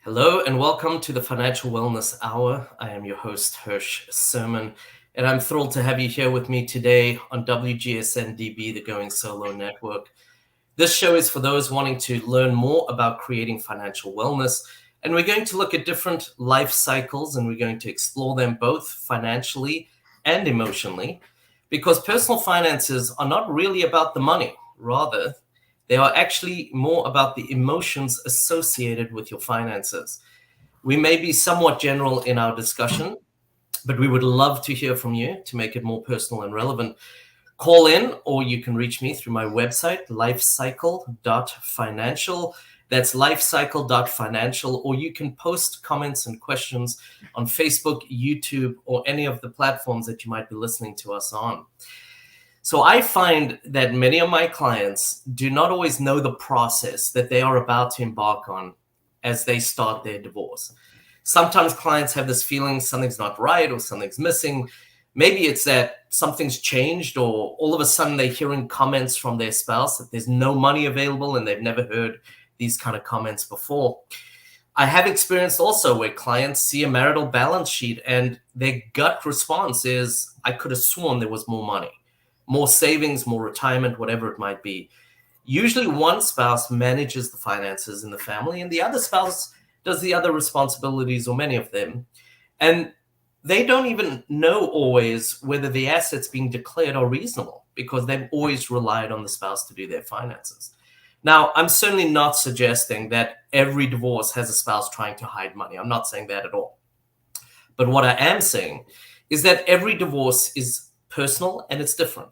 Hello and welcome to the Financial Wellness Hour. I am your host, Hirsch Sermon, and I'm thrilled to have you here with me today on WGSN-DB, the Going Solo Network. This show is for those wanting to learn more about creating financial wellness, and we're going to look at different life cycles, and we're going to explore them both financially and emotionally, because personal finances are not really about the money. Rather, they are actually more about the emotions associated with your finances. We may be somewhat general in our discussion, but we would love to hear from you to make it more personal and relevant. Call in, or you can reach me through my website, lifecycle.financial. That's lifecycle.financial, or you can post comments and questions on Facebook, YouTube, or any of the platforms that you might be listening to us on. So I find that many of my clients do not always know the process that they are about to embark on as they start their divorce. Sometimes clients have this feeling something's not right or something's missing. Maybe it's that something's changed, or all of a sudden they're hearing comments from their spouse that there's no money available and they've never heard these kind of comments before. I have experienced also where clients see a marital balance sheet and their gut response is, I could have sworn there was more money. More savings, more retirement, whatever it might be. Usually one spouse manages the finances in the family and the other spouse does the other responsibilities, or many of them. And they don't even know always whether the assets being declared are reasonable because they've always relied on the spouse to do their finances. Now, I'm certainly not suggesting that every divorce has a spouse trying to hide money. I'm not saying that at all. But what I am saying is that every divorce is personal and it's different.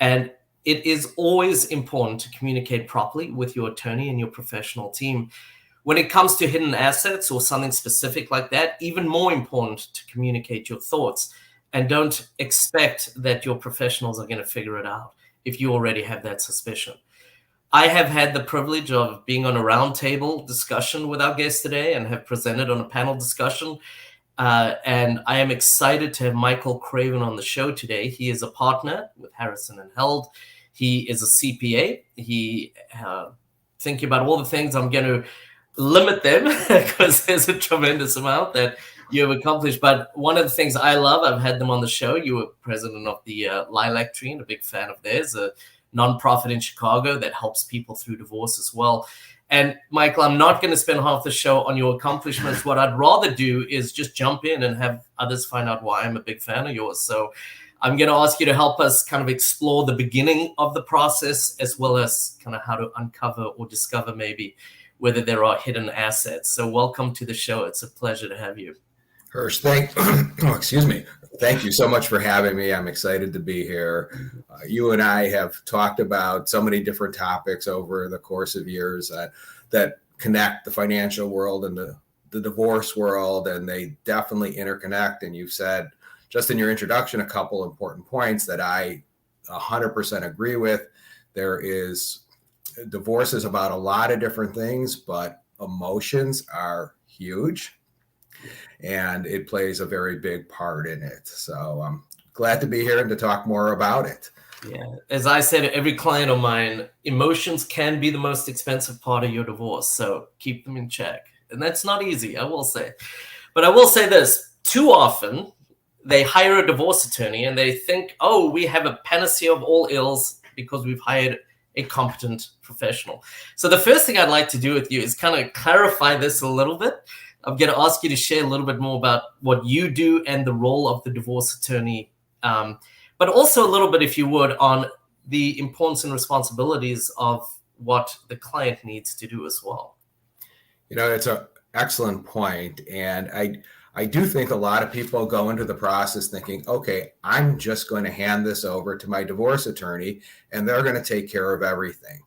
And it is always important to communicate properly with your attorney and your professional team. When it comes to hidden assets or something specific like that, even more important to communicate your thoughts, and don't expect that your professionals are going to figure it out if you already have that suspicion. I have had the privilege of being on a roundtable discussion with our guest today and have presented on a panel discussion. And I am excited to have Michael Graven on the show today. He is a partner with Harrison & Held. He is a CPA. He thinking about all the things. I'm going to limit them because there's a tremendous amount that you have accomplished. But one of the things I love, I've had them on the show. You were president of the Lilac Tree, and a big fan of theirs, a nonprofit in Chicago that helps people through divorce as well. And Michael, I'm not going to spend half the show on your accomplishments. What I'd rather do is just jump in and have others find out why I'm a big fan of yours. So I'm going to ask you to help us kind of explore the beginning of the process, as well as kind of how to uncover or discover maybe whether there are hidden assets. So welcome to the show. It's a pleasure to have you. Hirsch, thank you so much for having me. I'm excited to be here. You and I have talked about so many different topics over the course of years that connect the financial world and the divorce world, and they definitely interconnect. And you've said just in your introduction a couple important points that I 100% agree with. Divorce is about a lot of different things, but emotions are huge. And it plays a very big part in it. So I'm glad to be here and to talk more about it. Yeah. As I said to every client of mine, emotions can be the most expensive part of your divorce. So keep them in check. And that's not easy, I will say. But I will say this, too often they hire a divorce attorney and they think, oh, we have a panacea of all ills because we've hired a competent professional. So the first thing I'd like to do with you is kind of clarify this a little bit. I'm going to ask you to share a little bit more about what you do and the role of the divorce attorney, but also a little bit, if you would, on the importance and responsibilities of what the client needs to do as well. You know, it's an excellent point. And I do think a lot of people go into the process thinking, okay, I'm just going to hand this over to my divorce attorney and they're going to take care of everything.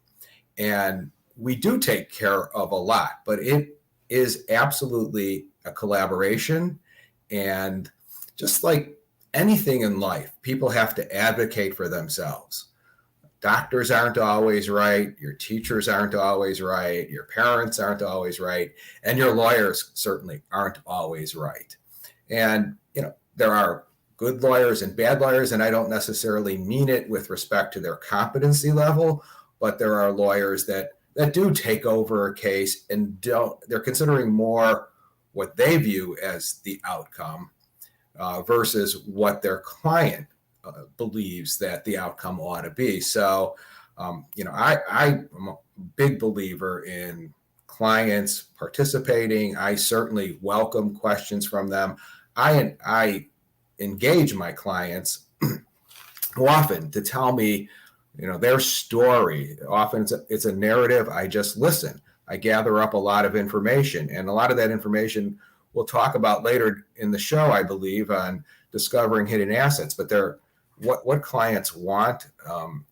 And we do take care of a lot, but it is absolutely a collaboration. And just like anything in life, people have to advocate for themselves. Doctors aren't always right. Your teachers aren't always right. Your parents aren't always right. And your lawyers certainly aren't always right. And, you know, there are good lawyers and bad lawyers, and I don't necessarily mean it with respect to their competency level, but there are lawyers that that do take over a case and they're considering more what they view as the outcome versus what their client believes that the outcome ought to be. So, I'm a big believer in clients participating. I certainly welcome questions from them. I engage my clients often to tell me, their story. Often it's a narrative. I just listen. I gather up a lot of information, and a lot of that information we'll talk about later in the show, I believe, on discovering hidden assets. But what clients want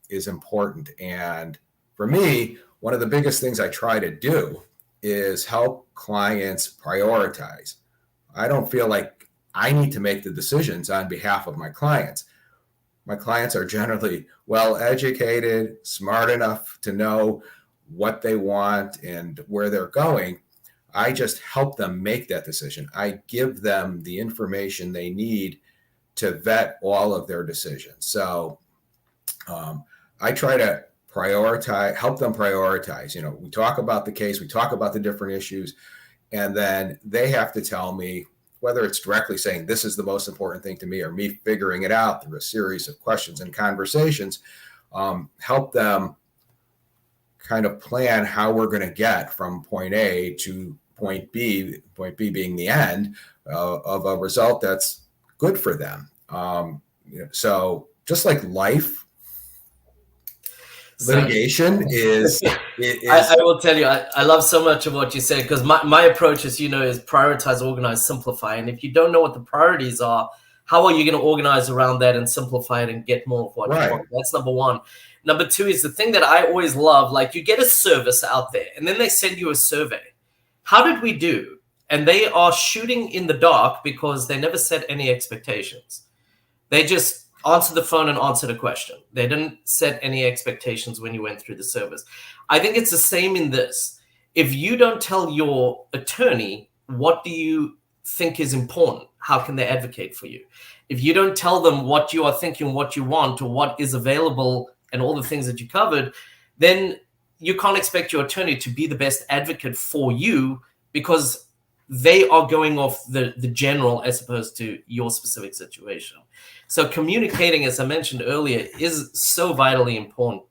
is important. And for me, one of the biggest things I try to do is help clients prioritize. I don't feel like I need to make the decisions on behalf of my clients. My clients are generally well educated, smart enough to know what they want and where they're going. I just help them make that decision. I give them the information they need to vet all of their decisions. So I try to help them prioritize. We talk about the case, we talk about the different issues, and then they have to tell me, whether it's directly saying this is the most important thing to me, or me figuring it out through a series of questions and conversations, help them kind of plan how we're going to get from point A to point B being the end of a result that's good for them. So just like life, litigation is. I will tell you, I love so much of what you said, because my approach, as you know, is prioritize, organize, simplify. And if you don't know what the priorities are, how are you going to organize around that and simplify it and get more of what you want? That's number one. Number two is the thing that I always love, like you get a service out there and then they send you a survey. How did we do? And they are shooting in the dark because they never set any expectations. They just answer the phone and answer a question. They didn't set any expectations when you went through the service. I think it's the same in this. If you don't tell your attorney what do you think is important, how can they advocate for you? If you don't tell them what you are thinking, what you want, or what is available and all the things that you covered, then you can't expect your attorney to be the best advocate for you, because they are going off the general as opposed to your specific situation. So communicating, as I mentioned earlier, is so vitally important.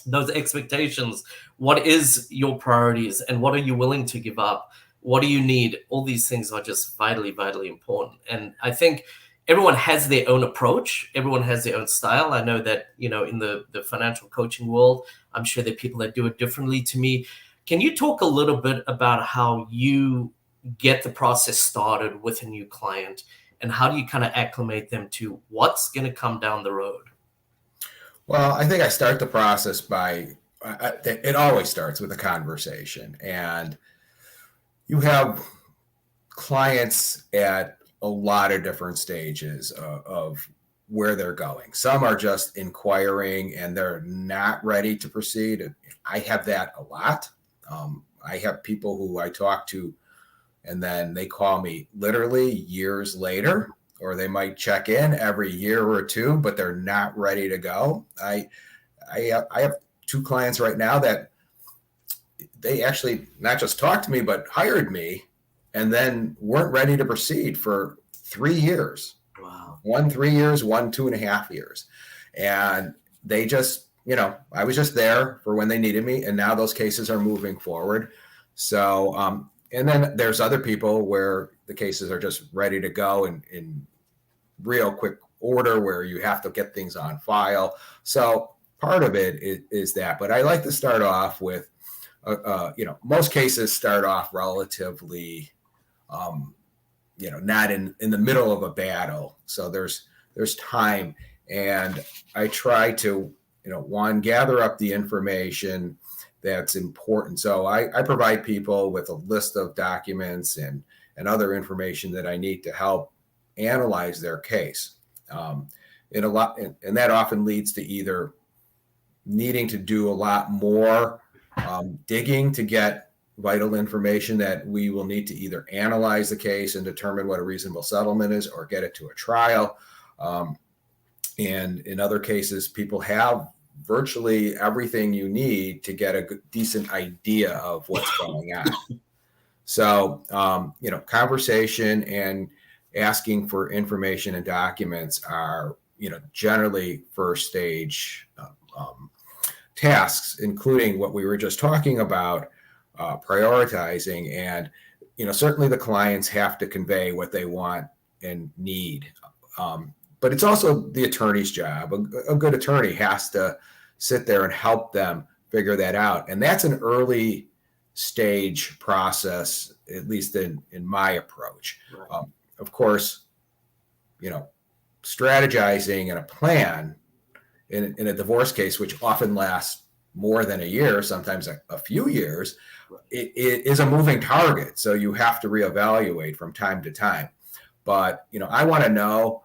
Those expectations, what is your priorities and what are you willing to give up? What do you need? All these things are just vitally, vitally important. And I think everyone has their own approach. Everyone has their own style. I know that, in the financial coaching world, I'm sure there are people that do it differently to me. Can you talk a little bit about how you get the process started with a new client, and how do you kind of acclimate them to what's going to come down the road? Well, I think I start the process it always starts with a conversation. And you have clients at a lot of different stages of where they're going. Some are just inquiring and they're not ready to proceed. I have that a lot. I have people who I talk to and then they call me literally years later, or they might check in every year or two, but they're not ready to go. I have two clients right now that they actually not just talked to me, but hired me and then weren't ready to proceed for 3 years. Wow. 1 3 years, 1 2.5 years. And they just, I was just there for when they needed me. And now those cases are moving forward. So, and then there's other people where the cases are just ready to go in real quick order, where you have to get things on file. So part of it is that. But I like to start off with, most cases start off relatively, not in the middle of a battle. So there's time. And I try to, one, gather up the information that's important. So I provide people with a list of documents and other information that I need to help analyze their case. And that often leads to either needing to do a lot more digging to get vital information that we will need to either analyze the case and determine what a reasonable settlement is, or get it to a trial. And in other cases, people have virtually everything you need to get a decent idea of what's going on. So, conversation and asking for information and documents are, generally first stage tasks, including what we were just talking about, prioritizing. And, certainly the clients have to convey what they want and need. But it's also the attorney's job. A good attorney has to sit there and help them figure that out. And that's an early stage process, at least in my approach. Right. Of course, strategizing and a plan in a divorce case, which often lasts more than a year, sometimes a few years, it is a moving target. So you have to reevaluate from time to time. But, I want to know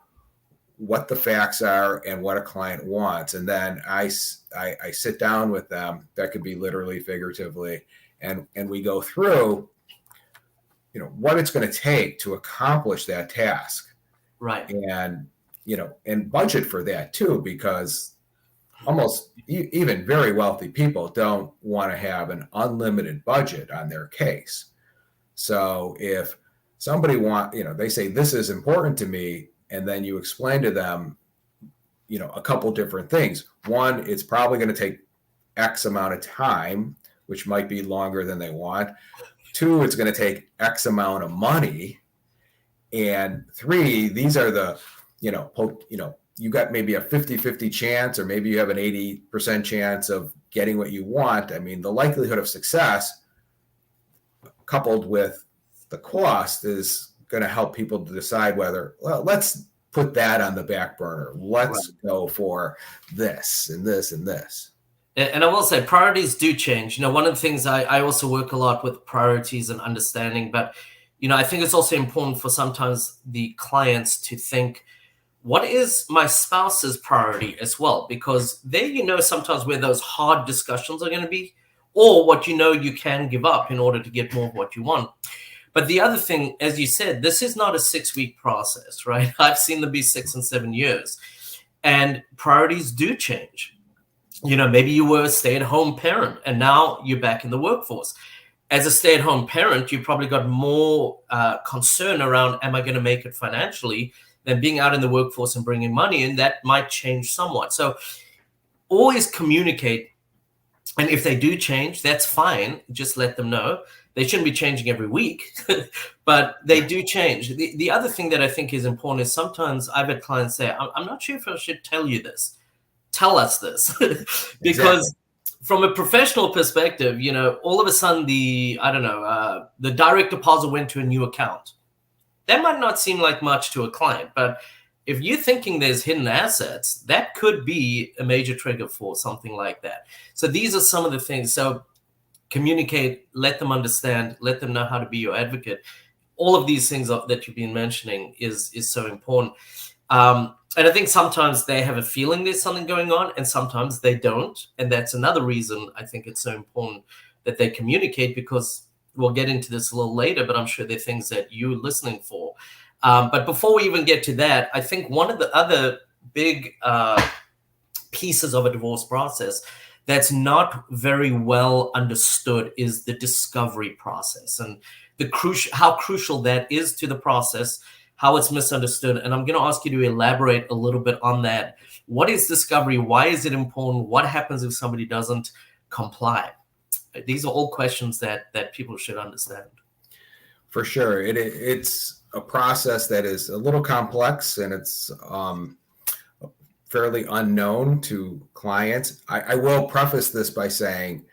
what the facts are and what a client wants. And then I sit down with them. That could be literally, figuratively. And we go through, what it's going to take to accomplish that task. Right. And, and budget for that too, because almost even very wealthy people don't want to have an unlimited budget on their case. So if somebody they say, this is important to me, and then you explain to them, a couple different things. One, it's probably going to take X amount of time, which might be longer than they want. Two, it's going to take X amount of money. And three, these are the, you got maybe a 50-50 chance, or maybe you have an 80% chance of getting what you want. I mean, the likelihood of success coupled with the cost is going to help people to decide whether, well, let's put that on the back burner. Let's go for this and this and this. And I will say priorities do change. One of the things I also work a lot with priorities and understanding, but, I think it's also important for sometimes the clients to think, what is my spouse's priority as well? Because there, sometimes where those hard discussions are going to be, or what you can give up in order to get more of what you want. But the other thing, as you said, this is not a 6-week process, right? I've seen them be 6 and 7 years. And priorities do change. Maybe you were a stay-at-home parent and now you're back in the workforce. As a stay-at-home parent, you probably got more concern around, am I going to make it financially, than being out in the workforce and bringing money in. That might change somewhat. So always communicate. And if they do change, that's fine. Just let them know. They shouldn't be changing every week, but they do change. The other thing that I think is important is sometimes I've had clients say, I'm not sure if I should tell you this. Tell us this. Because from a professional perspective, all of a sudden the direct deposit went to a new account. That might not seem like much to a client, but if you're thinking there's hidden assets, that could be a major trigger for something like that. So these are some of the things. So communicate, let them understand, let them know how to be your advocate. All of these things that you've been mentioning is so important. And I think sometimes they have a feeling there's something going on and sometimes they don't. And that's another reason I think it's so important that they communicate, because we'll get into this a little later, but I'm sure there are things that you're listening for. But before we even get to that, I think one of the other big pieces of a divorce process that's not very well understood is the discovery process, and how crucial that is to the process, how it's misunderstood. And I'm going to ask you to elaborate a little bit on that. What is discovery? Why is it important? What happens if somebody doesn't comply? These are all questions that people should understand. For sure. It's a process that is a little complex, and it's fairly unknown to clients. I will preface this by saying,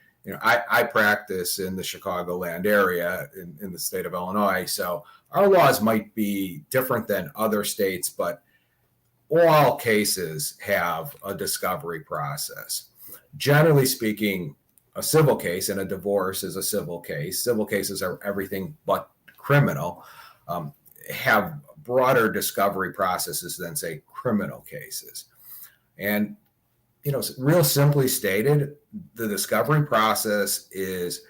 I practice in the Chicagoland area in the state of Illinois. So our laws might be different than other states, but all cases have a discovery process. Generally speaking, a civil case, and a divorce is a civil case. Civil cases are everything but criminal, have broader discovery processes than, say, criminal cases. And, real simply stated, the discovery process is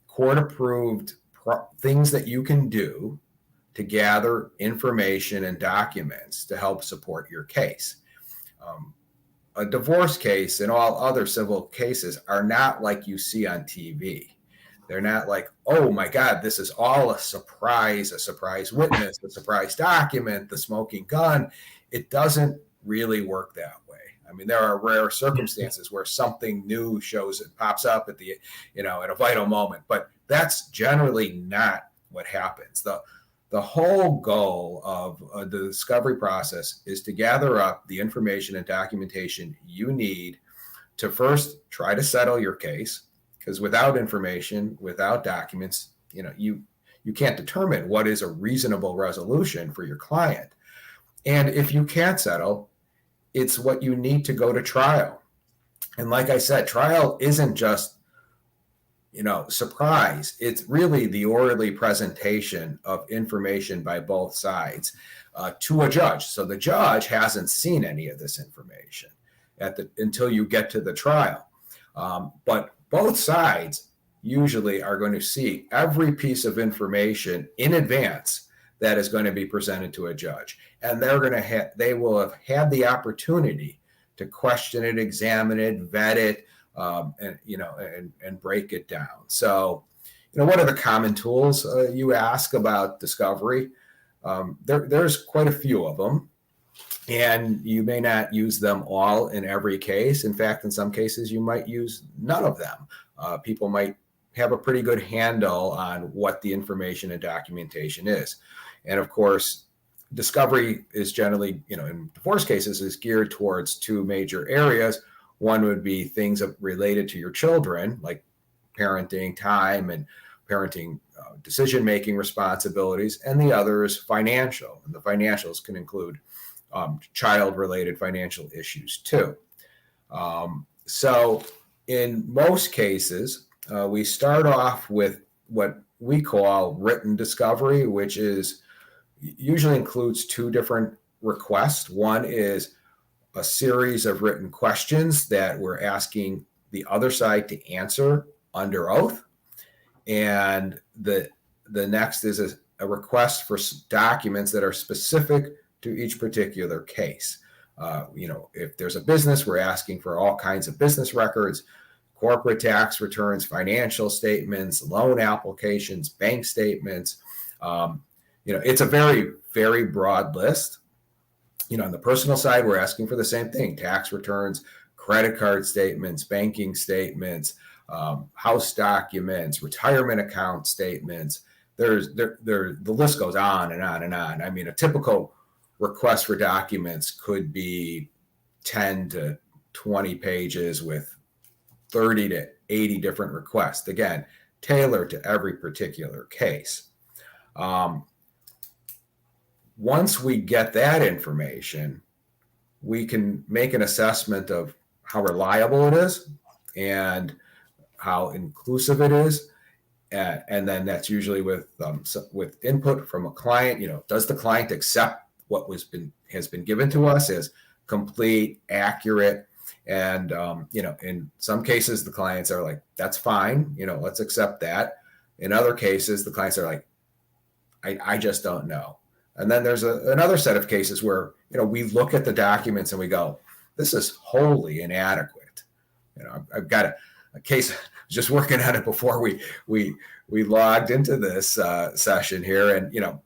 court-approved things that you can do to gather information and documents to help support your case. a divorce case and all other civil cases are not like you see on TV. They're not like, oh my God, this is all a surprise witness, a surprise document, the smoking gun. It doesn't really work that way. I mean, there are rare circumstances where something new shows and pops up at the, at a vital moment, but that's generally not what happens. The whole goal of the discovery process is to gather up the information and documentation you need to first try to settle your case, because without information, without documents, you can't determine what is a reasonable resolution for your client. And if you can't settle, it's what you need to go to trial. And like I said, trial isn't just surprise. It's really the orderly presentation of information by both sides to a judge. So the judge hasn't seen any of this information until you get to the trial. But both sides usually are going to see every piece of information in advance that is going to be presented to a judge. And they will have had the opportunity to question it, examine it, vet it, and break it down. So, what are the common tools you ask about discovery? There's quite a few of them, and you may not use them all in every case. In fact, in some cases, you might use none of them. People might have a pretty good handle on what the information and documentation is. And of course, discovery is generally, in divorce cases, is geared towards two major areas. One would be things related to your children, like parenting time and parenting decision-making responsibilities, and the other is financial. And the financials can include child-related financial issues too. So in most cases, we start off with what we call written discovery, which usually includes two different requests. One is a series of written questions that we're asking the other side to answer under oath. And the next is a request for documents that are specific to each particular case. If there's a business, we're asking for all kinds of business records, corporate tax returns, financial statements, loan applications, bank statements. It's a very, very broad list. On the personal side, we're asking for the same thing: tax returns, credit card statements, banking statements, house documents, retirement account statements. The list goes on and on and on. I mean, a typical request for documents could be 10 to 20 pages with 30 to 80 different requests. Again, tailored to every particular case. Once we get that information, we can make an assessment of how reliable it is and how inclusive it is. And then that's usually with input from a client. Does the client accept what has been given to us as complete, accurate? And, in some cases, the clients are like, that's fine. Let's accept that. In other cases, the clients are like, I just don't know. And then there's another set of cases where, we look at the documents and we go, this is wholly inadequate. I've got a case, I was just working on it before we logged into this session here. And,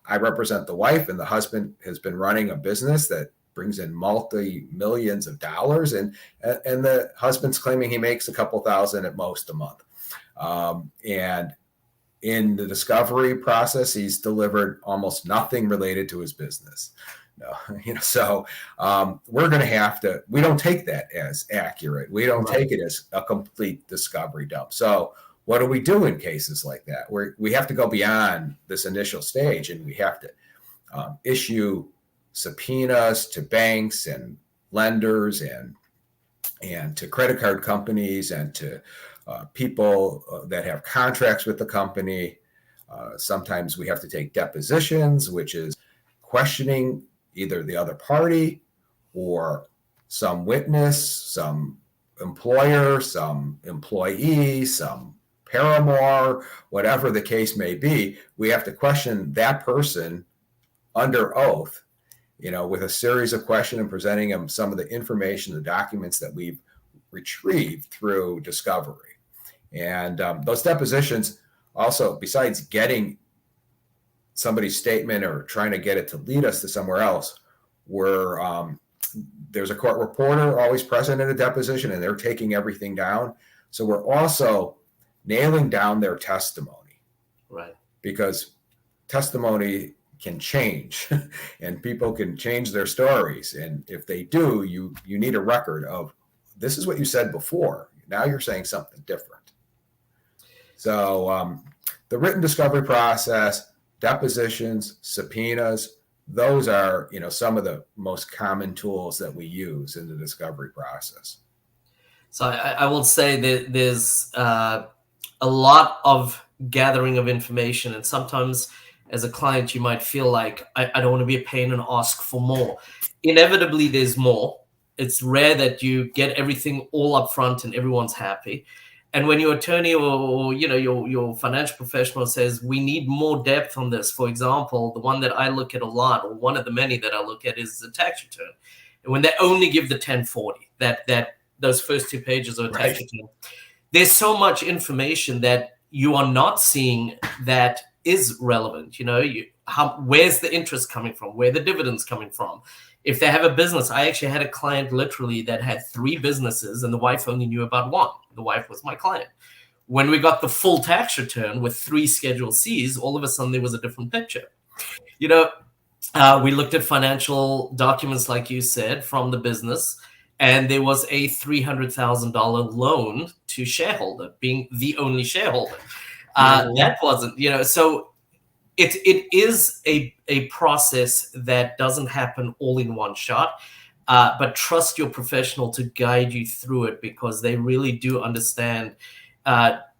I represent the wife, and the husband has been running a business that brings in multi-millions of dollars. And the husband's claiming he makes a couple thousand at most a month. And in the discovery process, he's delivered almost nothing related to his business. So we're going to have to, we don't take that as accurate. We don't take it as a complete discovery dump. So what do we do in cases like that, where we have to go beyond this initial stage, and we have to issue subpoenas to banks and lenders and to credit card companies and to people that have contracts with the company. Sometimes we have to take depositions, which is questioning either the other party or some witness, some employer, some employee, some paramour, whatever the case may be. We have to question that person under oath with a series of questions and presenting them some of the information, the documents that we've retrieved through discovery. And those depositions also, besides getting somebody's statement or trying to get it to lead us to somewhere else, there's a court reporter always present at a deposition, and they're taking everything down. So we're also nailing down their testimony. Right. Because testimony can change and people can change their stories. And if they do, you need a record of, this is what you said before. Now you're saying something different. So the written discovery process, depositions, subpoenas, those are, some of the most common tools that we use in the discovery process. So I will say that there's a lot of gathering of information, and sometimes as a client you might feel like, I don't want to be a pain and ask for more. Inevitably there's more. It's rare that you get everything all up front and everyone's happy. And when your attorney or your financial professional says, we need more depth on this, for example, the one that I look at a lot, or one of the many that I look at, is the tax return. And when they only give the 1040, that those first 2 pages of a tax return, there's so much information that you are not seeing that is relevant. Where's the interest coming from? Where the dividends coming from? If they have a business, I actually had a client literally that had 3 businesses and the wife only knew about one. The wife was my client. When we got the full tax return with 3 Schedule Cs, all of a sudden there was a different picture. We looked at financial documents, like you said, from the business, and there was a $300,000 loan to shareholder, being the only shareholder. That wasn't, so it is a process that doesn't happen all in one shot, but trust your professional to guide you through it, because they really do understand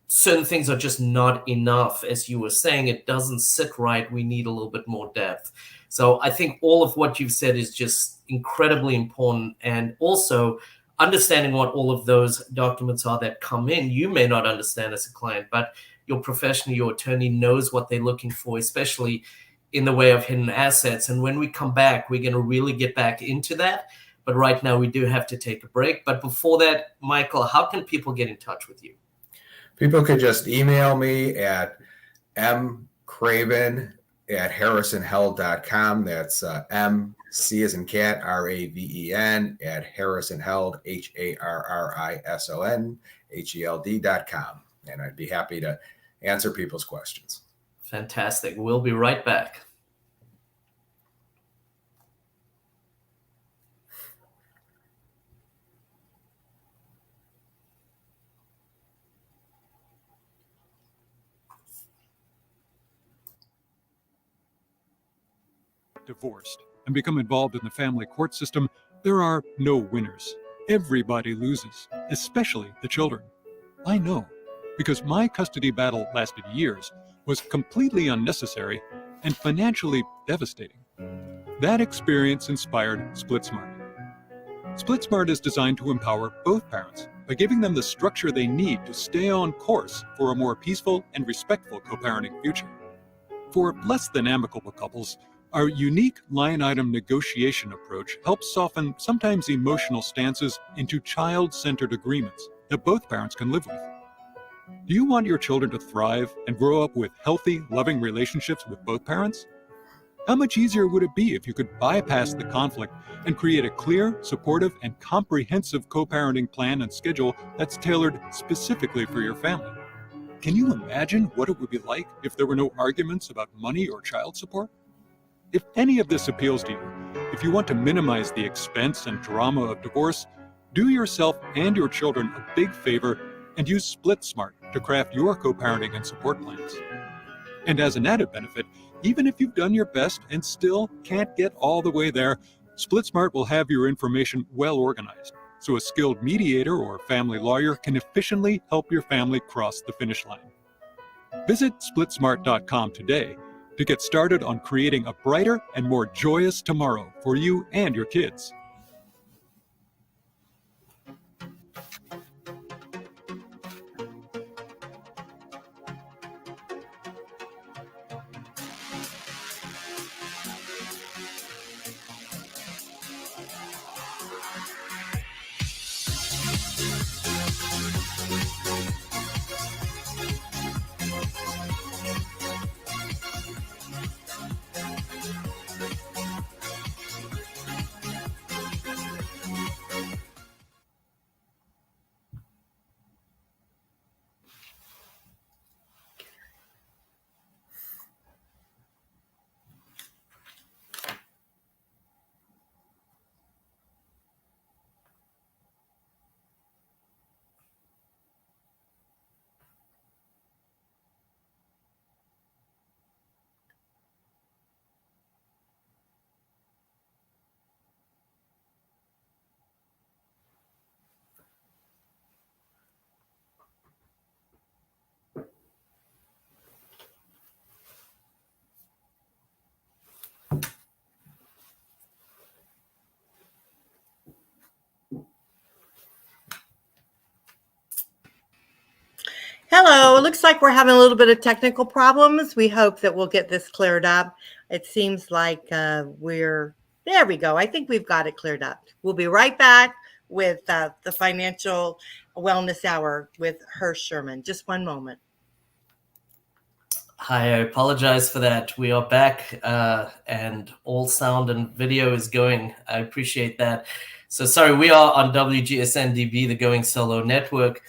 certain things are just not enough. As you were saying, it doesn't sit right. We need a little bit more depth. So I think all of what you've said is just incredibly important. And also understanding what all of those documents are that come in, you may not understand as a client, but your professional, your attorney knows what they're looking for, especially in the way of hidden assets. And when we come back, we're going to really get back into that. But right now we do have to take a break. But before that, Michael, how can people get in touch with you? People could just email me at mcraven@harrisonheld.com. That's MC as in cat, RAVEN, at harrisonheld, HARRISONHELD.com. And I'd be happy to answer people's questions. Fantastic. We'll be right back. Divorced and become involved in the family court system, there are no winners. Everybody loses, especially the children. I know, because my custody battle lasted years, was completely unnecessary, and financially devastating. That experience inspired SplitSmart. SplitSmart is designed to empower both parents by giving them the structure they need to stay on course for a more peaceful and respectful co-parenting future. For less than amicable couples, our unique line-item negotiation approach helps soften sometimes emotional stances into child-centered agreements that both parents can live with. Do you want your children to thrive and grow up with healthy, loving relationships with both parents? How much easier would it be if you could bypass the conflict and create a clear, supportive, and comprehensive co-parenting plan and schedule that's tailored specifically for your family? Can you imagine what it would be like if there were no arguments about money or child support? If any of this appeals to you, if you want to minimize the expense and drama of divorce, do yourself and your children a big favor and use SplitSmart to craft your co-parenting and support plans. And as an added benefit, even if you've done your best and still can't get all the way there, SplitSmart will have your information well organized, so a skilled mediator or family lawyer can efficiently help your family cross the finish line. Visit splitsmart.com today to get started on creating a brighter and more joyous tomorrow for you and your kids. looks like we're having a little bit of technical problems. We hope that we'll get this cleared up. It seems like there we go. I think we've got it cleared up. We'll be right back with the Financial Wellness Hour with Hirsch Sherman. Just one moment. Hi, I apologize for that. We are back and all sound and video is going. I appreciate that. So sorry, we are on WGSN-DB, the Going Solo Network.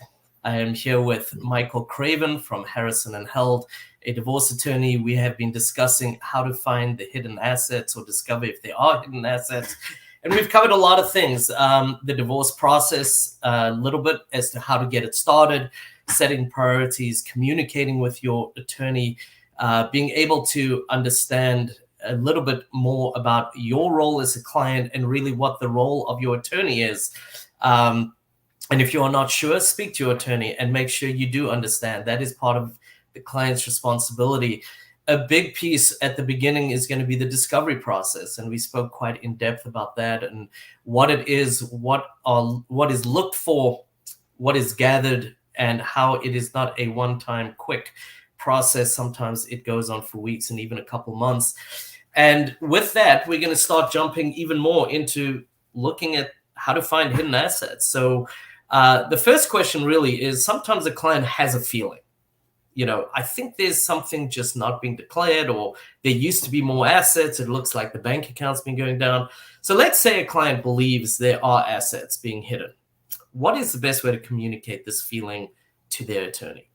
I am here with Michael Graven from Harrison and Held, a divorce attorney. We have been discussing how to find the hidden assets or discover if there are hidden assets. And we've covered a lot of things, the divorce process, a little bit as to how to get it started, setting priorities, communicating with your attorney, being able to understand a little bit more about your role as a client and really what the role of your attorney is. And if you are not sure, speak to your attorney and make sure you do understand. That is part of the client's responsibility. A big piece at the beginning is going to be the discovery process. And we spoke quite in depth about that and what it is, what is looked for, what is gathered, and how it is not a one-time quick process. Sometimes it goes on for weeks and even a couple months. And with that, we're going to start jumping even more into looking at how to find hidden assets. So the first question really is, sometimes a client has a feeling, I think there's something just not being declared, or there used to be more assets. It looks like the bank account's been going down. So let's say a client believes there are assets being hidden. What is the best way to communicate this feeling to their attorney?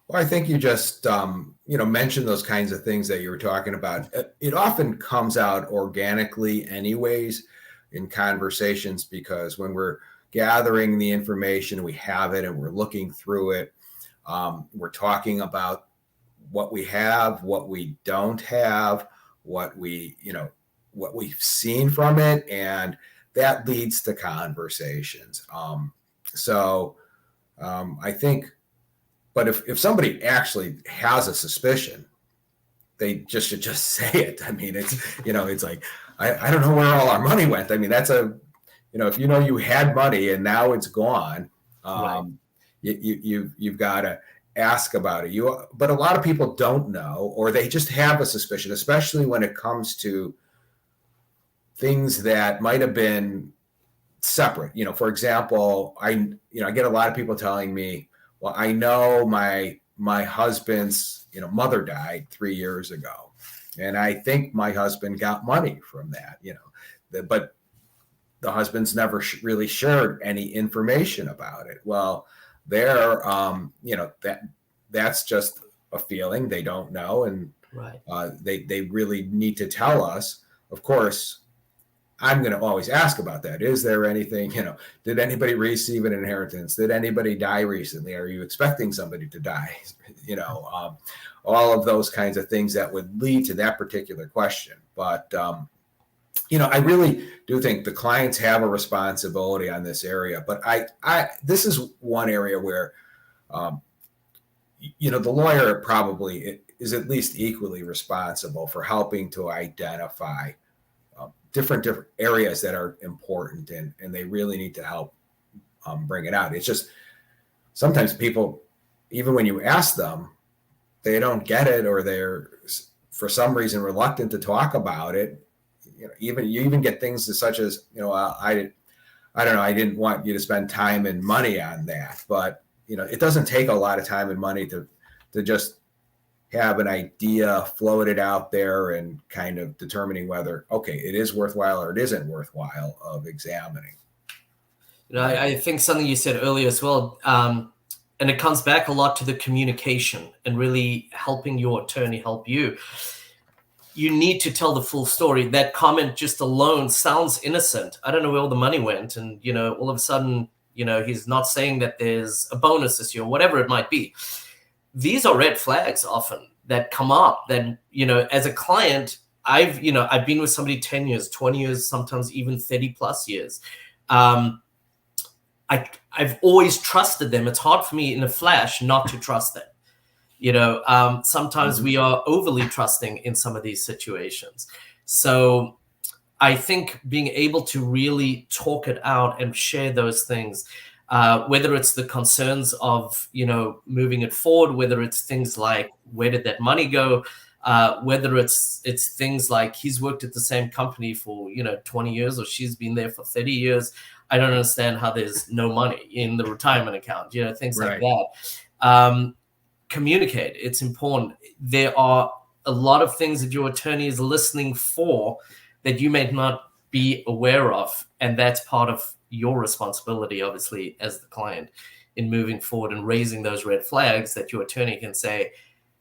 Well, I think you just, mentioned those kinds of things that you were talking about. It often comes out organically anyways in conversations, because when we're gathering the information, we have it and we're looking through it. We're talking about what we have, what we don't have, what we've seen from it, and that leads to conversations. I think, but if somebody actually has a suspicion, they should just say it. I mean, it's like, I don't know where all our money went. I mean, that's if you had money and now it's gone, right. You've got to ask about it. But a lot of people don't know, or they just have a suspicion, especially when it comes to things that might have been separate. For example, I get a lot of people telling me, well, I know my husband's mother died 3 years ago, and I think my husband got money from that. But the husband's never really shared any information about it. Well, that's just a feeling. They don't know, and right. They really need to tell us. Of course, I'm going to always ask about that. Is there anything, did anybody receive an inheritance? Did anybody die recently? Are you expecting somebody to die? All of those kinds of things that would lead to that particular question. But, I really do think the clients have a responsibility on this area. But this is one area where, the lawyer probably is at least equally responsible for helping to identify different areas that are important, and they really need to help bring it out. It's just sometimes people, even when you ask them, they don't get it, or they're for some reason reluctant to talk about it. You even get things such as, I don't know, I didn't want you to spend time and money on that, but it doesn't take a lot of time and money to just have an idea floated out there and kind of determining whether, okay, it is worthwhile or it isn't worthwhile of examining. I think something you said earlier as well, and it comes back a lot to the communication and really helping your attorney help you. You need to tell the full story. That comment just alone sounds innocent. I don't know where all the money went. And, all of a sudden, he's not saying that there's a bonus this year, whatever it might be. These are red flags often that come up that, as a client, I've been with somebody 10 years, 20 years, sometimes even 30 plus years. I've always trusted them. It's hard for me in a flash not to trust them. Sometimes we are overly trusting in some of these situations. So I think being able to really talk it out and share those things. whether it's the concerns of, moving it forward, whether it's things like, where did that money go? Whether it's things like he's worked at the same company for 20 years or she's been there for 30 years. I don't understand how there's no money in the retirement account, things like that. Communicate. It's important. There are a lot of things that your attorney is listening for that you may not be aware of. And that's part of your responsibility, obviously, as the client in moving forward and raising those red flags that your attorney can say,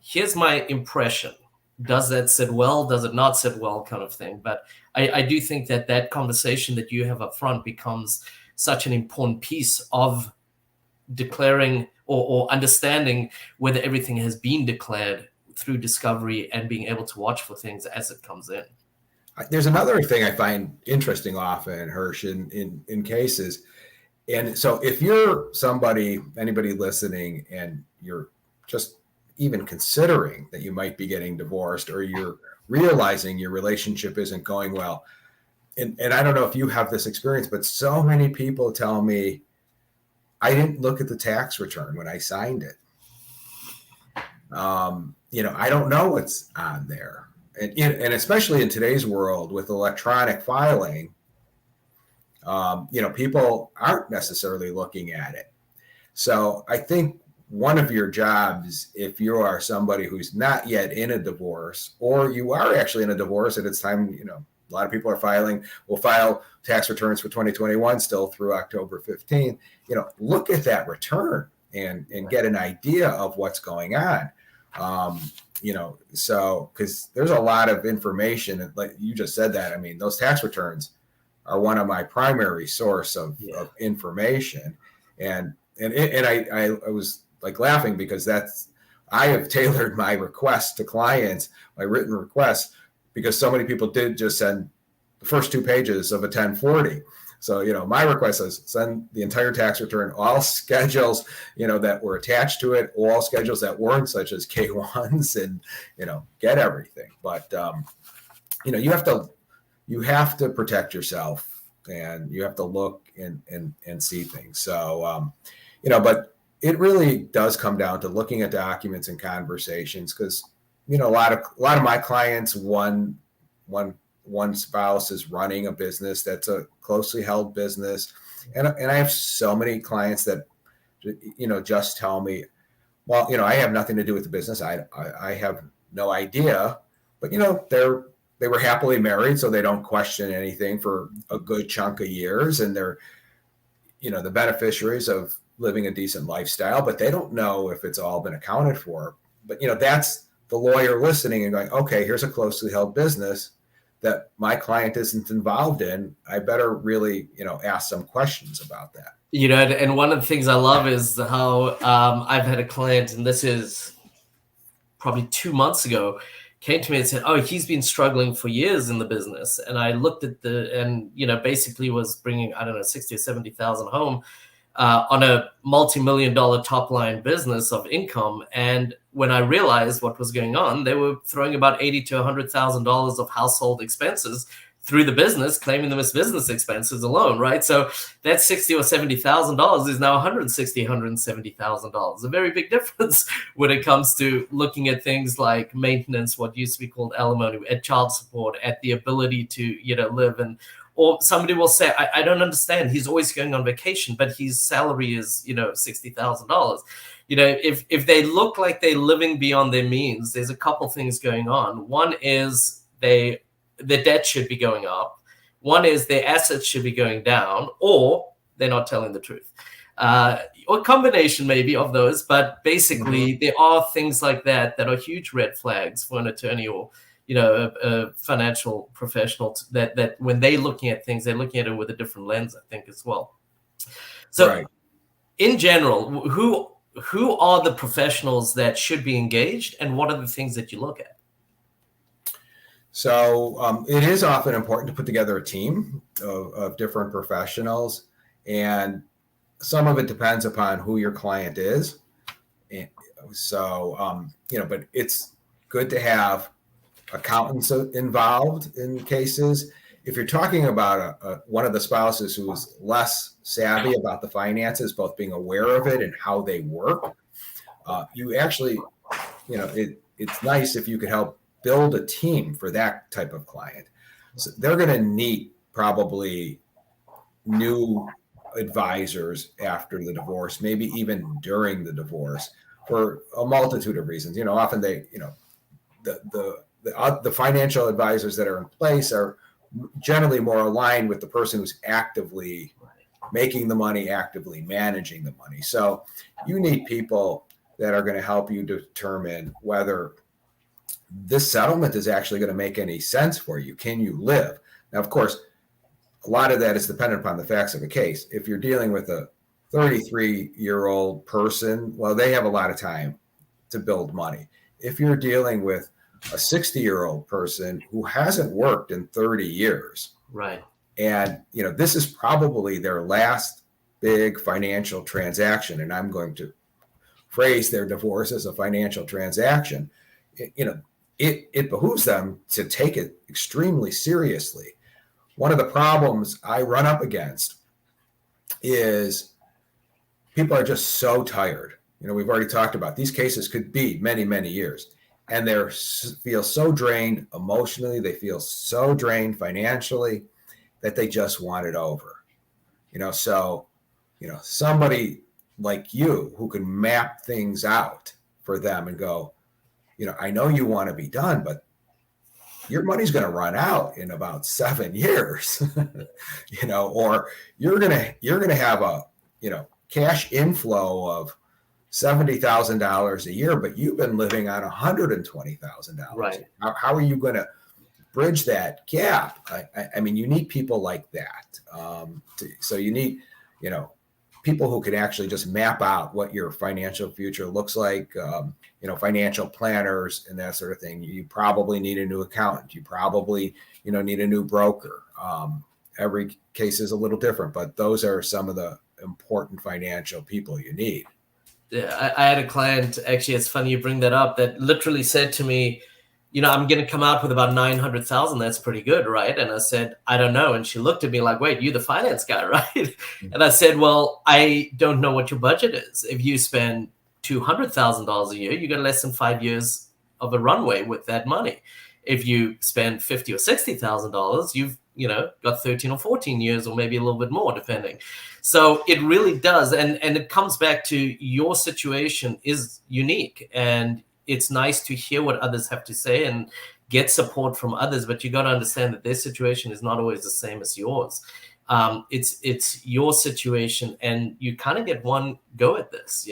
here's my impression. Does that sit well? Does it not sit well, kind of thing? But I do think that conversation that you have up front becomes such an important piece of declaring or understanding whether everything has been declared through discovery and being able to watch for things as it comes in. There's another thing I find interesting often, Hirsch, in cases. And so if you're anybody listening, and you're just even considering that you might be getting divorced, or you're realizing your relationship isn't going well, and I don't know if you have this experience, but so many people tell me, I didn't look at the tax return when I signed it. I don't know what's on there. And especially in today's world with electronic filing, people aren't necessarily looking at it. So I think one of your jobs, if you are somebody who's not yet in a divorce, or you are actually in a divorce and it's time, a lot of people will file tax returns for 2021 still through October 15th, look at that return and get an idea of what's going on. So because there's a lot of information, like you just said that. I mean, those tax returns are one of my primary source of information. And I was like laughing because I have tailored my requests to clients, my written requests, because so many people did just send the first 2 pages of a 1040. So, my request is send the entire tax return, all schedules, that were attached to it, all schedules that weren't, such as K1s, and, get everything. But, you have to protect yourself, and you have to look and see things. So, but it really does come down to looking at documents and conversations, because, a lot of my clients, one spouse is running a business that's a closely held business. And I have so many clients that, just tell me, well, I have nothing to do with the business. I have no idea, but, they were happily married, so they don't question anything for a good chunk of years. And they're, the beneficiaries of living a decent lifestyle, but they don't know if it's all been accounted for. But, that's the lawyer listening and going, okay, here's a closely held business that my client isn't involved in. I better really, ask some questions about that. And one of the things I love is how I've had a client, and this is probably 2 months ago, came to me and said, oh, he's been struggling for years in the business. And I looked at basically was bringing, I don't know, 60 or 70,000 home on a multi-million-dollar top-line business of income. And when I realized what was going on, they were throwing about $80,000 to $100,000 of household expenses through the business, claiming them as business expenses alone, right? So that $60,000 or $70,000 is now $160,000, $170,000. A very big difference when it comes to looking at things like maintenance, what used to be called alimony, at child support, at the ability to, live. And or somebody will say, I don't understand. He's always going on vacation, but his salary is, $60,000. If they look like they're living beyond their means, there's a couple things going on. One is the debt should be going up. One is their assets should be going down, or they're not telling the truth. Or a combination maybe of those, but basically there are things like that are huge red flags for an attorney or a financial professional that when they're looking at things, they're looking at it with a different lens, I think, as well. So right. In general, who are the professionals that should be engaged, and what are the things that you look at? So it is often important to put together a team of different professionals, and some of it depends upon who your client is. And so, but it's good to have accountants involved in cases. if you're talking about one of the spouses who is less savvy about the finances, both being aware of it and how they work, you actually, it's nice if you could help build a team for that type of client. So they're going to need probably new advisors after the divorce, maybe even during the divorce, for a multitude of reasons. Often they, the financial advisors that are in place are generally more aligned with the person who's actively making the money, actively managing the money. So you need people that are going to help you determine whether this settlement is actually going to make any sense for you. Can you live? Now, of course, a lot of that is dependent upon the facts of a case. If you're dealing with a 33-year-old person, well, they have a lot of time to build money. If you're dealing with a 60-year-old person who hasn't worked in 30 years, right, and this is probably their last big financial transaction, and I'm going to phrase their divorce as a financial transaction, it behooves them to take it extremely seriously. One of the problems I run up against is people are just so tired. We've already talked about these cases could be many, many years, and they feel so drained emotionally. They feel so drained financially that they just want it over. So somebody like you who can map things out for them and go, I know you want to be done, but your money's going to run out in about 7 years, or you're going to have a, cash inflow of $70,000 a year, but you've been living on $120,000. Right. How are you going to bridge that gap? I mean, you need people like that. So you need, people who can actually just map out what your financial future looks like, financial planners and that sort of thing. You probably need a new accountant. You probably, need a new broker. Every case is a little different, but those are some of the important financial people you need. Yeah, I had a client, actually, it's funny you bring that up, that literally said to me, I'm going to come out with about 900,000. That's pretty good, right? And I said, I don't know. And she looked at me like, wait, you're the finance guy, right? And I said, well, I don't know what your budget is. If you spend $200,000 a year, you got less than 5 years of a runway with that money. If you spend $50,000 or $60,000, you've got 13 or 14 years, or maybe a little bit more, depending. So it really does, and it comes back to your situation is unique, and it's nice to hear what others have to say and get support from others, but you got to understand that their situation is not always the same as yours. It's your situation, and you kind of get one go at this,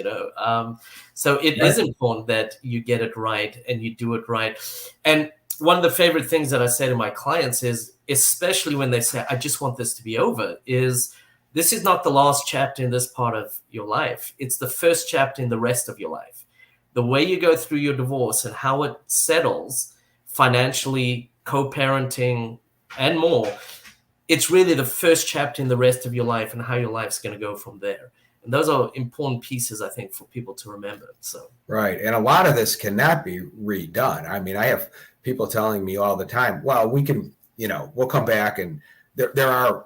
so it is important that you get it right and you do it right. And one of the favorite things that I say to my clients is, especially when they say, I just want this to be over, is this is not the last chapter in this part of your life. It's the first chapter in the rest of your life. The way you go through your divorce and how it settles financially, co-parenting, and more, it's really the first chapter in the rest of your life and how your life's going to go from there. And those are important pieces, I think, for people to remember. So right. And a lot of this cannot be redone. I mean, I have people telling me all the time, well, we can, we'll come back, and there are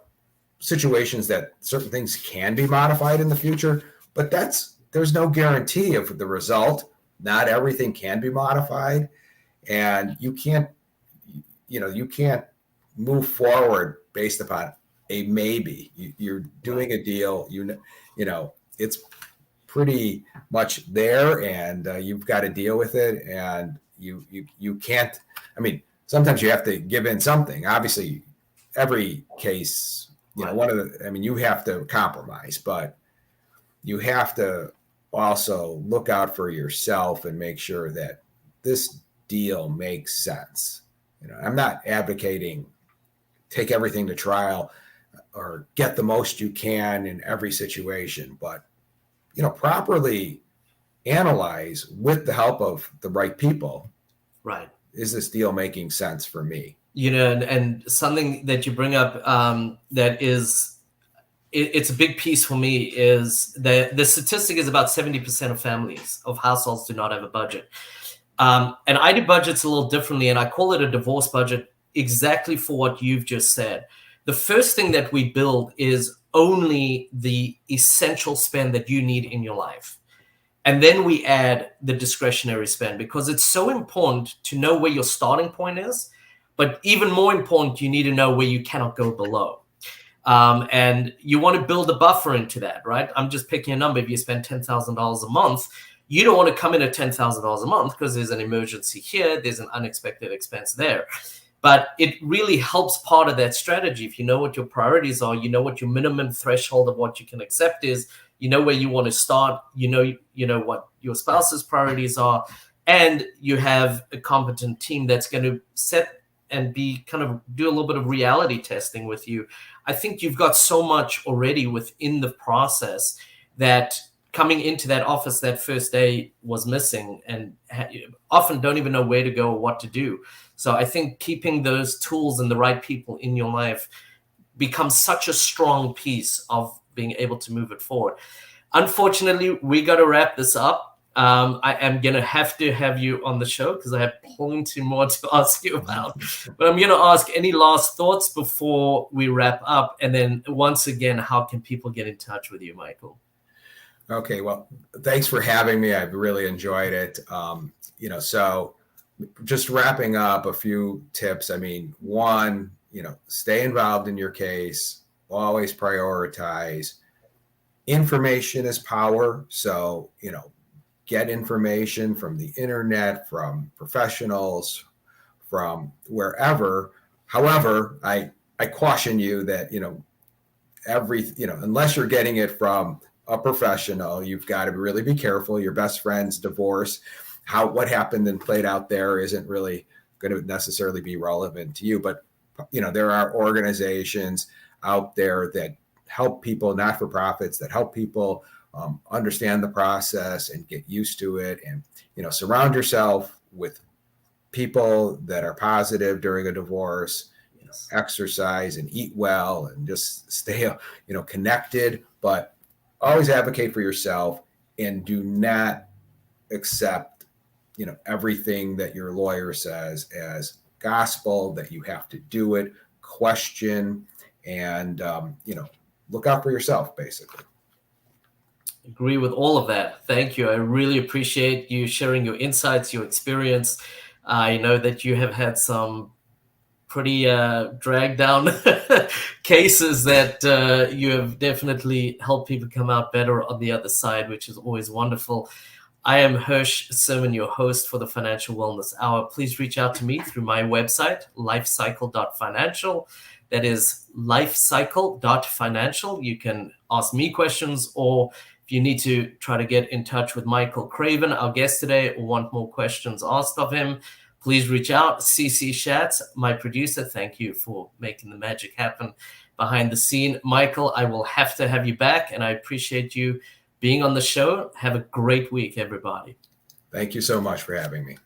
situations that certain things can be modified in the future, but there's no guarantee of the result. Not everything can be modified, and you can't move forward based upon a maybe. You're doing a deal, it's pretty much there, and you've got to deal with it, and you can't. I mean, sometimes you have to give in something. Obviously, every case, you have to compromise, but you have to also look out for yourself and make sure that this deal makes sense. I'm not advocating take everything to trial or get the most you can in every situation, but properly analyze with the help of the right people. Right. Is this deal making sense for me? And something that you bring up that is, it's a big piece for me, is that the statistic is about 70% of households do not have a budget. And I do budgets a little differently, and I call it a divorce budget exactly for what you've just said. The first thing that we build is only the essential spend that you need in your life. And then we add the discretionary spend, because it's so important to know where your starting point is. But even more important, you need to know where you cannot go below. And you want to build a buffer into that, right? I'm just picking a number. If you spend $10,000 a month, you don't want to come in at $10,000 a month because there's an emergency here, there's an unexpected expense there. But it really helps part of that strategy. If you know what your priorities are, you know what your minimum threshold of what you can accept is, you know where you want to start, you know what your spouse's priorities are, and you have a competent team that's going to set and be kind of do a little bit of reality testing with you. I think you've got so much already within the process that coming into that office that first day was missing, and often don't even know where to go or what to do. So I think keeping those tools and the right people in your life becomes such a strong piece of being able to move it forward. Unfortunately, we got to wrap this up. I am going to have you on the show because I have plenty more to ask you about. But I'm going to ask any last thoughts before we wrap up. And then once again, how can people get in touch with you, Michael? Okay, well, thanks for having me. I've really enjoyed it. So just wrapping up, a few tips. I mean, one, stay involved in your case, always prioritize. Information is power. So, get information from the internet, from professionals, from wherever. However, I caution you that, unless you're getting it from a professional, you've got to really be careful. Your best friend's divorce, what happened and played out there isn't really going to necessarily be relevant to you. But, there are organizations out there that help people, not-for-profits, that help people understand the process and get used to it. And, surround yourself with people that are positive during a divorce, exercise and eat well and just stay, connected, but always advocate for yourself and do not accept, everything that your lawyer says as gospel, that you have to do it. Question and, look out for yourself, basically. Agree with all of that. Thank you. I really appreciate you sharing your insights, your experience. I know that you have had some pretty dragged down cases that you have definitely helped people come out better on the other side, which is always wonderful. I am Hirsch Simon, your host for the Financial Wellness Hour. Please reach out to me through my website, lifecycle.financial. That is lifecycle.financial. You can ask me questions, or if you need to try to get in touch with Michael Graven, our guest today, or want more questions asked of him, please reach out. CC Schatz, my producer, thank you for making the magic happen behind the scene. Michael, I will have to have you back, and I appreciate you being on the show. Have a great week, everybody. Thank you so much for having me.